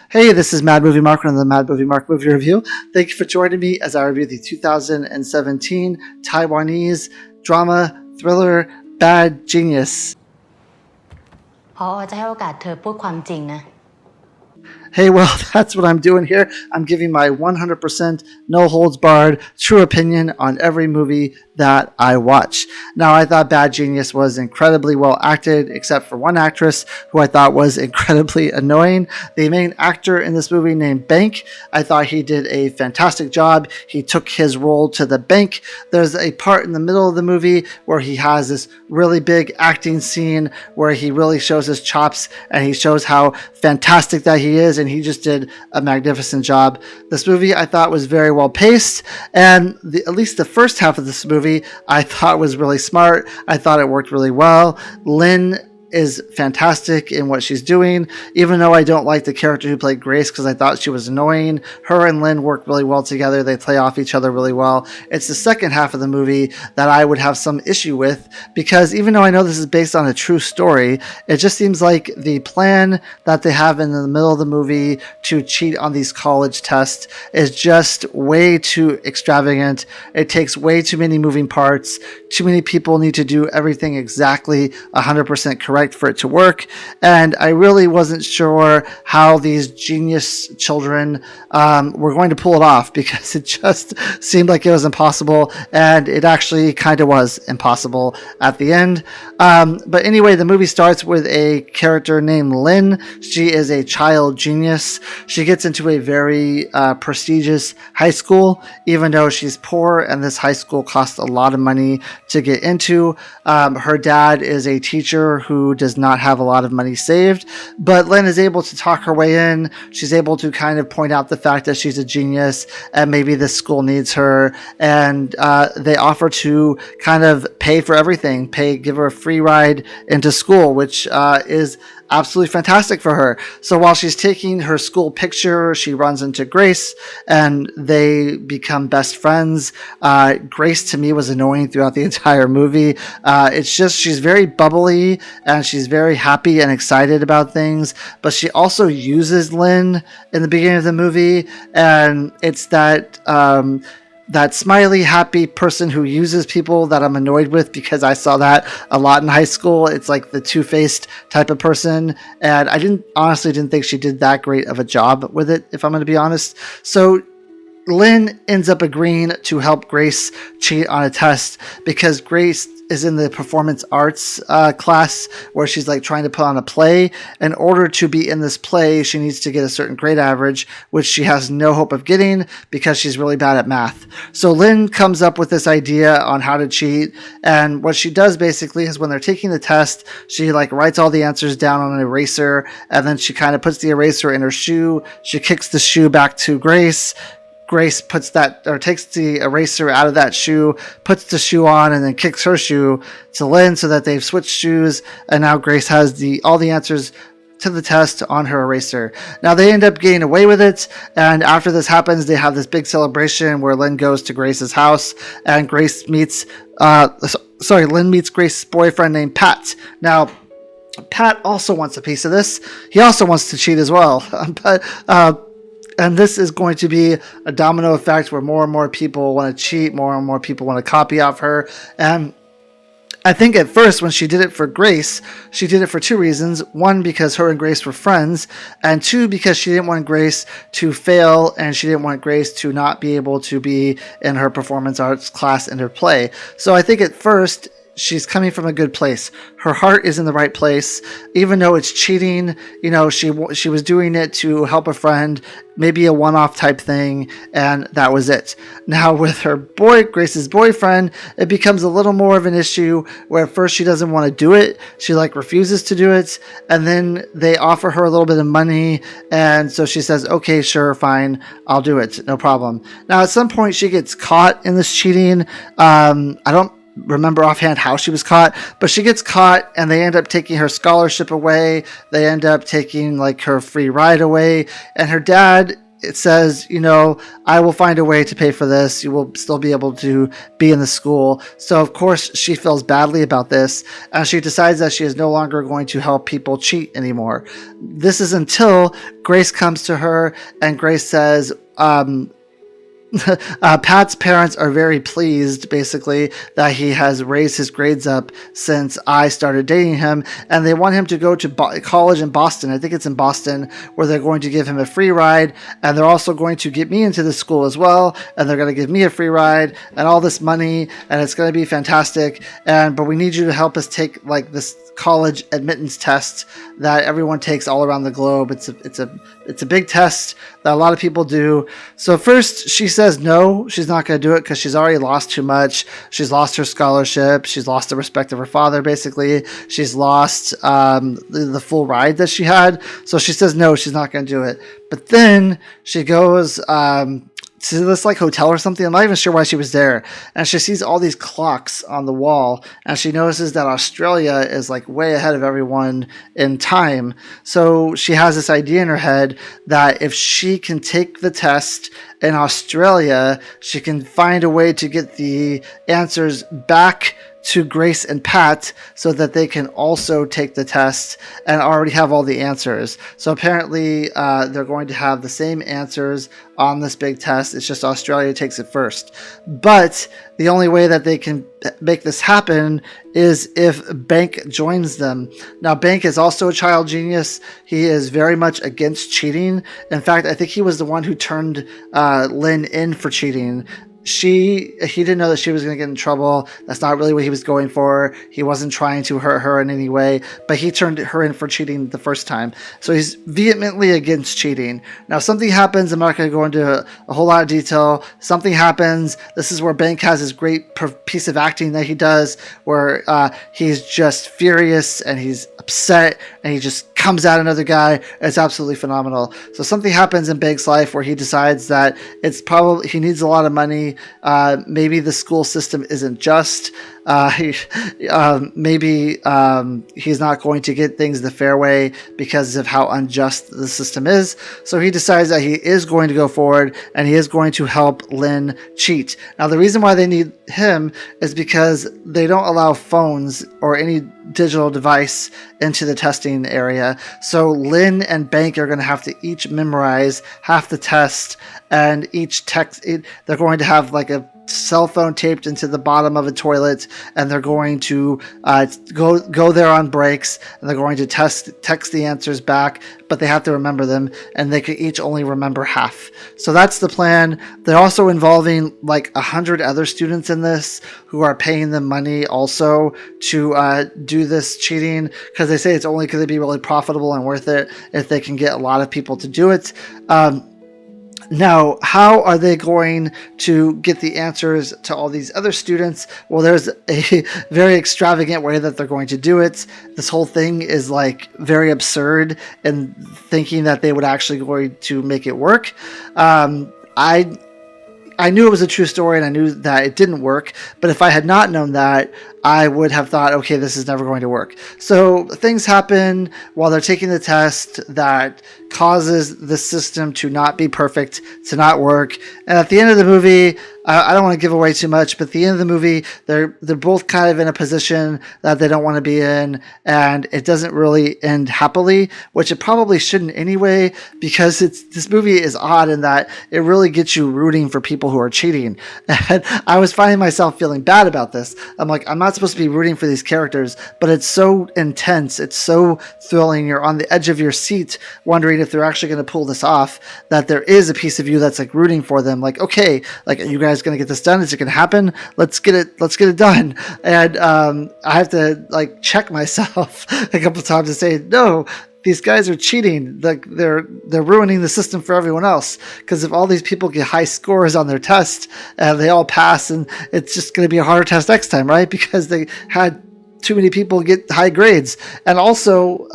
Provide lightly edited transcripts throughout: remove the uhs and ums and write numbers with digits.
Hey, this is Mad Movie Mark on the Mad Movie Mark Movie Review. Thank you for joining me as I review the 2017 Taiwanese drama thriller Bad Genius. จะให้โอกาสเธอพูดความจริงนะ Hey, well, that's what I'm doing here. I'm giving my 100% no holds barred true opinion on every movie that I watch. Now, I thought Bad Genius was incredibly well acted, except for one actress who I thought was incredibly annoying. The main actor in this movie, named Bank, I thought he did a fantastic job. He took his role to the bank. There's a part in the middle of the movie where he has this really big acting scene where he really shows his chops and he shows how fantastic that he is, and he just did a magnificent job. This movie I thought was very well paced, and at least the first half of this movie I thought was really smart. I thought it worked really well. Lynn is fantastic in what she's doing, even though I don't like the character who played Grace because I thought she was annoying. Her and Lynn work really well together. They play off each other really well. It's the second half of the movie that I would have some issue with, because even though I know this is based on a true story, it just seems like the plan that they have in the middle of the movie to cheat on these college tests is just way too extravagant. It takes way too many moving parts. Too many people need to do everything exactly 100% correct for it to work, and I really wasn't sure how these genius children were going to pull it off, because it just seemed like it was impossible, and it actually kind of was impossible at the end. But anyway, the movie starts with a character named Lynn. She is a child genius. She gets into a very prestigious high school, even though she's poor, and this high school costs a lot of money to get into. Her dad is a teacher who does not have a lot of money saved, but Lynn is able to talk her way in. She's able to kind of point out the fact that she's a genius and maybe this school needs her, and they offer to kind of pay for everything, give her a free ride into school, which is absolutely fantastic for her. So while she's taking her school picture, she runs into Grace and they become best friends. Grace to me was annoying throughout the entire movie. It's just, she's very bubbly and she's very happy and excited about things, but she also uses Lynn in the beginning of the movie, and it's that smiley, happy person who uses people that I'm annoyed with, because I saw that a lot in high school. It's like the two-faced type of person, and I honestly didn't think she did that great of a job with it, if I'm going to be honest. So Lynn ends up agreeing to help Grace cheat on a test, because Grace is in the performance arts class where she's like trying to put on a play. In order to be in this play, she needs to get a certain grade average, which she has no hope of getting because she's really bad at math. So Lynn comes up with this idea on how to cheat, and what she does basically is when they're taking the test, she like writes all the answers down on an eraser, and then she kind of puts the eraser in her shoe. She kicks the shoe back to Grace. Grace takes the eraser out of that shoe, puts the shoe on, and then kicks her shoe to Lynn so that they've switched shoes, and now Grace has all the answers to the test on her eraser. Now they end up getting away with it, and after this happens, they have this big celebration where Lynn goes to Grace's house, and Lynn meets Grace's boyfriend named Pat. Now, Pat also wants a piece of this. He also wants to cheat as well, and this is going to be a domino effect where more and more people want to cheat, more and more people want to copy off her. And I think at first when she did it for Grace, she did it for two reasons. One, because her and Grace were friends, and two, because she didn't want Grace to fail and she didn't want Grace to not be able to be in her performance arts class in her play. So I think at first she's coming from a good place. Her heart is in the right place, even though it's cheating. You know, she was doing it to help a friend, maybe a one-off type thing, and that was it. Now with Grace's boyfriend, it becomes a little more of an issue where at first she doesn't want to do it. She like refuses to do it, and then they offer her a little bit of money, and so she says, okay, sure, fine, I'll do it, no problem. Now at some point she gets caught in this cheating. I don't remember offhand how she was caught, but she gets caught and they end up taking her scholarship away. They end up taking like her free ride away, and her dad it says, I will find a way to pay for this. You will still be able to be in the school. So, of course, she feels badly about this, and she decides that she is no longer going to help people cheat anymore. This is until Grace comes to her, and Grace says, Pat's parents are very pleased, basically, that he has raised his grades up since I started dating him, and they want him to go to college in Boston. I think it's in Boston, where they're going to give him a free ride, and they're also going to get me into the school as well, and they're going to give me a free ride and all this money, and it's going to be fantastic. But we need you to help us take like this college admittance test that everyone takes all around the globe. It's a big test that a lot of people do. So first she says no, she's not going to do it because she's already lost too much. She's lost her scholarship. She's lost the respect of her father, basically. She's lost the full ride that she had. So she says no, she's not going to do it. But then she goes to this like hotel or something. I'm not even sure why she was there. And she sees all these clocks on the wall, and she notices that Australia is like way ahead of everyone in time. So she has this idea in her head that if she can take the test in Australia, she can find a way to get the answers back to Grace and Pat so that they can also take the test and already have all the answers. So apparently they're going to have the same answers on this big test. It's just Australia takes it first. But the only way that they can make this happen is if Bank joins them. Now, Bank is also a child genius. He is very much against cheating. In fact, I think he was the one who turned Lynn in for cheating. He didn't know that she was going to get in trouble. That's not really what he was going for. He wasn't trying to hurt her in any way, but he turned her in for cheating the first time. So he's vehemently against cheating. Now, something happens. I'm not going to go into a whole lot of detail. Something happens. This is where Bank has this great piece of acting that he does where he's just furious and he's upset and he just comes at another guy. It's absolutely phenomenal. So something happens in Bank's life where he decides that it's probably he needs a lot of money. Maybe the school system isn't just. Maybe he's not going to get things the fair way because of how unjust the system is. So he decides that he is going to go forward and he is going to help Lynn cheat. Now, the reason why they need him is because they don't allow phones or any digital device into the testing area. So Lynn and Bank are going to have to each memorize half the test, and each text they're going to have like a cell phone taped into the bottom of a toilet, and they're going to go there on breaks, and they're going to text the answers back, but they have to remember them, and they can each only remember half. So that's the plan. They're also involving like 100 other students in this who are paying them money also to do this cheating, because they say it's only going to be really profitable and worth it if they can get a lot of people to do it. Now, how are they going to get the answers to all these other students? Well, there's a very extravagant way that they're going to do it. This whole thing is like very absurd in thinking that they would actually going to make it work. I knew it was a true story and I knew that it didn't work, but if I had not known that, I would have thought, okay, this is never going to work. So things happen while they're taking the test that causes the system to not be perfect, to not work. And at the end of the movie, I don't want to give away too much, but at the end of the movie, they're both kind of in a position that they don't want to be in, and it doesn't really end happily, which it probably shouldn't anyway, because this movie is odd in that it really gets you rooting for people who are cheating. And I was finding myself feeling bad about this. I'm like, I'm not supposed to be rooting for these characters, but it's so intense, it's so thrilling, you're on the edge of your seat wondering if they're actually going to pull this off, that there is a piece of you that's like rooting for them, like, okay, like, are you guys going to get this done? Is it going to happen? Let's get it done. And I have to like check myself a couple times and say, no, these guys are cheating. Like they're ruining the system for everyone else. Because if all these people get high scores on their test and they all pass, and it's just going to be a harder test next time, right? Because they had too many people get high grades. And also,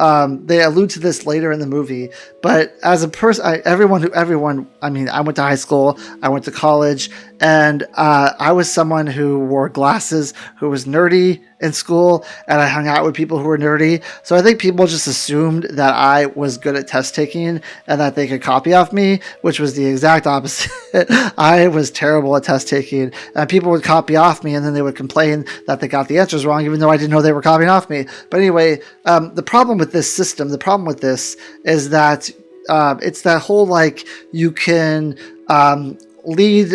they allude to this later in the movie, but as a person, I mean, I went to high school, I went to college, and I was someone who wore glasses, who was nerdy in school, and I hung out with people who were nerdy. So I think people just assumed that I was good at test taking and that they could copy off me, which was the exact opposite. I was terrible at test taking, and people would copy off me, and then they would complain that they got the answers wrong, even though I didn't know they were copying off me. But anyway, the problem with this system, the problem with this is that it's that whole like you can lead.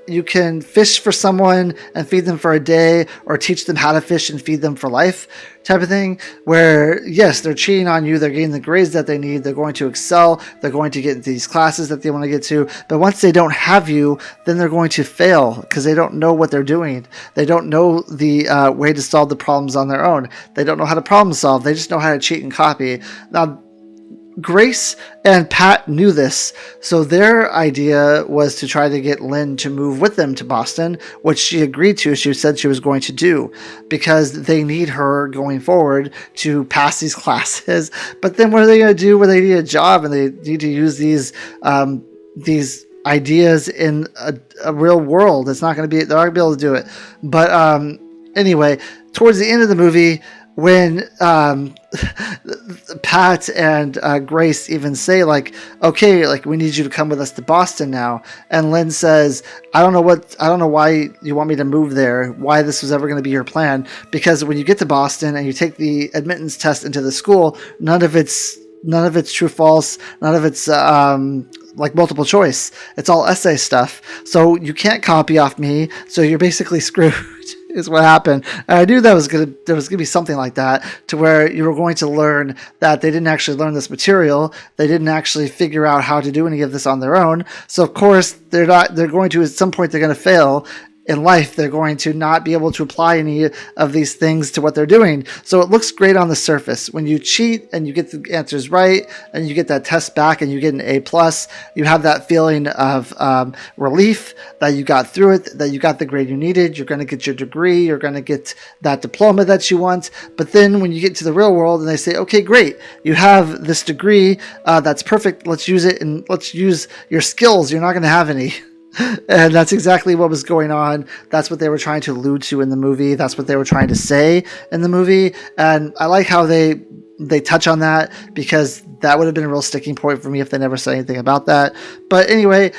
You can fish for someone and feed them for a day, or teach them how to fish and feed them for life type of thing, where yes, they're cheating on you, they're getting the grades that they need, they're going to excel, they're going to get these classes that they want to get to, but once they don't have you, then they're going to fail because they don't know what they're doing. They don't know the way to solve the problems on their own. They don't know how to problem solve. They just know how to cheat and copy. Now, Grace and Pat knew this, so their idea was to try to get Lynn to move with them to Boston, which she agreed to. She said she was going to do because they need her going forward to pass these classes. But then what are they going to do when they need a job and they need to use these ideas in a real world? It's not going to be, they're not going to be able to do it. But anyway, towards the end of the movie, when Pat and Grace even say like, okay, like we need you to come with us to Boston now, and Lynn says, I don't know why you want me to move there, why this was ever going to be your plan, because when you get to Boston and you take the admittance test into the school, none of it's true false, none of it's like multiple choice. It's all essay stuff. So you can't copy off me. So you're basically screwed is what happened. And I knew there was gonna be something like that, to where you were going to learn that they didn't actually learn this material. They didn't actually figure out how to do any of this on their own. So of course they're going to, at some point they're going to fail in life. They're going to not be able to apply any of these things to what they're doing. So it looks great on the surface. When you cheat and you get the answers right and you get that test back and you get an A+, you have that feeling of relief that you got through it, that you got the grade you needed. You're going to get your degree. You're going to get that diploma that you want. But then when you get to the real world and they say, okay, great, you have this degree, that's perfect. Let's use it, and let's use your skills. You're not going to have any. And that's exactly what was going on. That's what they were trying to allude to in the movie. That's what they were trying to say in the movie. And I like how they touch on that, because that would have been a real sticking point for me if they never said anything about that. But anyway,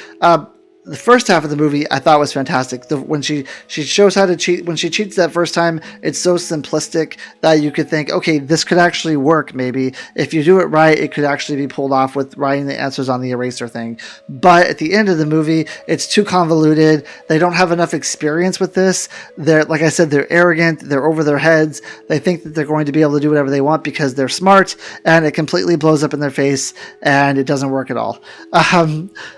the first half of the movie I thought was fantastic. When she shows how to cheat, when she cheats that first time, it's so simplistic that you could think, okay, this could actually work maybe. If you do it right, it could actually be pulled off with writing the answers on the eraser thing. But at the end of the movie, it's too convoluted. They don't have enough experience with this. They're, like I said, they're arrogant. They're over their heads. They think that they're going to be able to do whatever they want because they're smart, and it completely blows up in their face, and it doesn't work at all.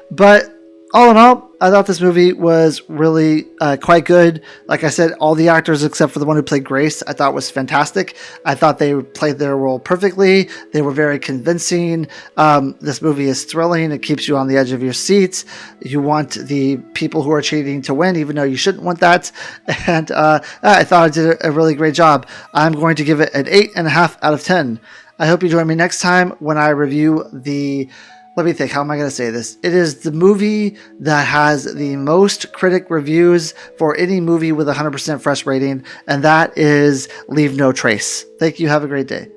But all in all, I thought this movie was really quite good. Like I said, all the actors except for the one who played Grace, I thought was fantastic. I thought they played their role perfectly. They were very convincing. This movie is thrilling. It keeps you on the edge of your seat. You want the people who are cheating to win, even though you shouldn't want that. And I thought I did a really great job. I'm going to give it an 8.5 out of 10. I hope you join me next time when I review the... Let me think, how am I going to say this? It is the movie that has the most critic reviews for any movie with a 100% fresh rating, and that is Leave No Trace. Thank you. Have a great day.